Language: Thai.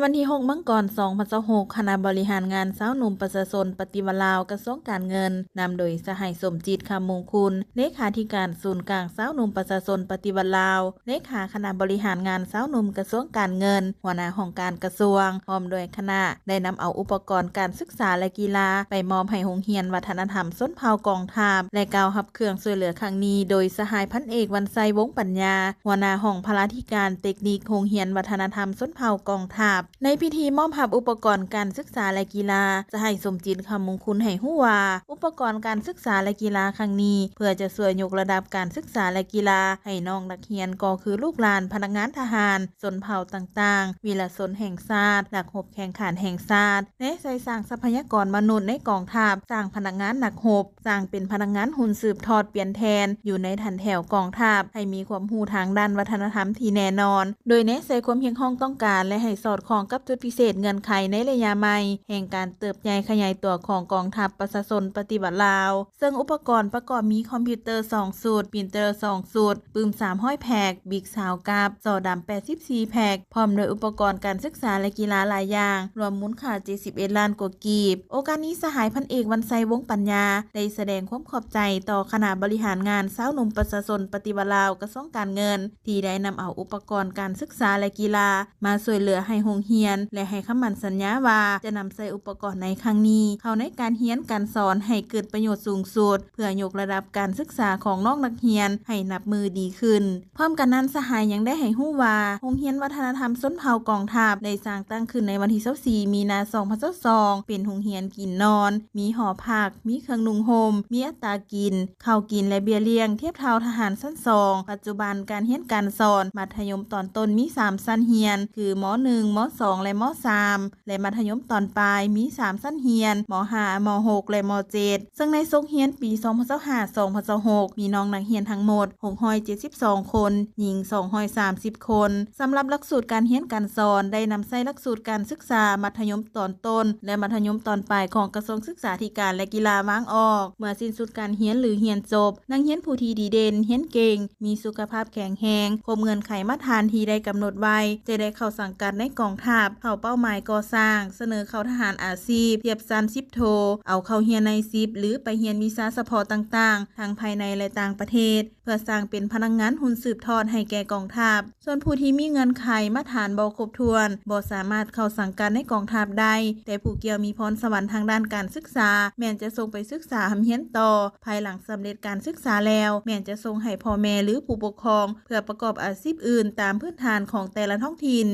วันที่6มังกร2026คณะบริหารงานสาวหนุ่มประชาชนปฏิวัติลาวกระทรวงการเงินนำโดยสหายสมจิตคำมงคุณเลขาธิการศูนย์กลางสาวหนุ่มประชาชนปฏิวัติลาวเลขาคณะบริหารงานสาวหนุ่มกระทรวงการเงินหัวหน้าห้องการกระทรวงพร้อมด้วยคณะได้นำเอาอุปกรณ์การศึกษาและกีฬาไปมอบให้โรงเรียนวัฒนธรรมส้นเผ่ากองทัพและกล่าวรับเครื่องช่วยเหลือครั้งนี้โดยสหายพันเอกวรรณไสวงศ์ปัญญาหัวหน้าห้องพลาธิการเทคนิคโรงเรียนวัฒนธรรมส้นเผ่ากองทัพในพิธีมอบรับอุปกรณ์การศึกษาและกีฬาจะให้สมจิตคำมงคุณให้ฮู้ว่าอุปกรณ์การศึกษาและกีฬาครั้งนี้เพื่อจะช่วยยกระดับการศึกษาและกีฬาให้น้องนักเรียนก็คือลูกหลานพนักงานทหารชนเผ่าต่างๆวีรชนแห่งชาตินักรบแข่งขันแห่งชาติและใช้สร้างทรัพยากรมนุษย์ในกองทัพสร้างพนักงานนักรบสร้างเป็นพนักงานหุ่นสืบทอดเปลี่ยนแทนอยู่ในทันแถวกองทัพให้มีความรู้ทางด้านวัฒนธรรมที่แน่นอนโดยแนะใส่ความเพียงห้องต้องการและให้สอดคล้องกับจุดพิเศษเงื่อนไขในระยะใหม่แห่งการเติบใหญ่ขยายตัวของกองทัพประชาชนปฏิบัติลาวซึ่งอุปกรณ์ประกอบมีคอมพิวเตอร์2สูตรปรินเตอร์2สูตรปืม300แพ็กบิ๊ก20กับจอดำ84แพ็กพร้อมด้วยอุปกรณ์การศึกษาและกีฬาหลายอย่างรวมมูลค่า71ล้านกว่ากีบโอกาสนี้สหายพันเอกวรรณไสวงศ์ปัญญาได้แสดงความขอบใจต่อคณะบริหารงานสาวหนุ่มประชาชนปฏิบัติลาวกระทรวงการเงินที่ได้นำเอาอุปกรณ์การศึกษาและกีฬามาช่วยเหลือให้โรงเรียนและให้คำมั่นสัญญาว่าจะนำใส่อุปกรณ์ในครั้งนี้เข้าในการเรียนการสอนให้เกิดประโยชน์สูงสุดเพื่อยกระดับการศึกษาของน้องนักเรียนให้นับมือดีขึ้นพร้อมกันนั้นสหายยังได้ให้ฮู้ว่าโรงเรียนวัฒนธรรมส้นเผ่ากองทัพได้สร้างตั้งขึ้นในวันที่24มีนาคม2022เป็นโรงเรียนกินนอนมีหอพักมีเครื่องนุ่งห่มมีอัตรากินข้าวกินและเบี้ยเลี้ยงเทียบเท่าทหารชั้น2ปัจจุบันการเรียนการสอนมัธยมตอนต้นมี3ชั้นเรียนคือม.1 ม.2 และม.3 และมัธยมตอนปลายมี3ชั้นเรียนม.5 ม.6 และม.7 ซึ่งในโรงเรียนปี2025-2026มีน้องนักเรียนทั้งหมด672คนหญิง230คนสำหรับหลักสูตรการเรียนการสอนได้นำใช้หลักสูตรการศึกษามัธยมตอนต้นและมัธยมตอนปลายของกระทรวงศึกษาธิการและกีฬาวางออกเมื่อสิ้นสุดการเรียนหรือเรียนจบนักเรียนผู้ที่ดีเด่นเรียนเก่งมีสุขภาพแข็งแรงครบเงื่อนไขมาตรฐานที่ได้กำหนดไว้จะได้เข้าสังกัดในกองทัพเข้าเป้าหมายก่อสร้างเสนอเข้าทหารอาชีพเทียบชั้น10โทเอาเข้าเรียนใน10หรือไปเรียนวิชาเฉพาะต่างๆทั้งภายในและต่างประเทศเพื่อสร้างเป็นพนักงานหุ่นสืบทอดให้แก่กองทัพส่วนผู้ที่มีเงื่อนไขมาตรฐานบ่ครบถ้วนบ่สามารถเข้าสังกัดในกองทัพได้แต่ผู้เกี่ยวมีพรสวรรค์ทางด้านการศึกษาแม้นจะส่งไปศึกษาเรียนต่อภายหลังสำเร็จการศึกษาแล้วแม้นจะส่งให้พ่อแม่หรือผู้ปกครองเพื่อประกอบอาชีพอื่นตามพื้นฐานของแต่ละท้องถิ่น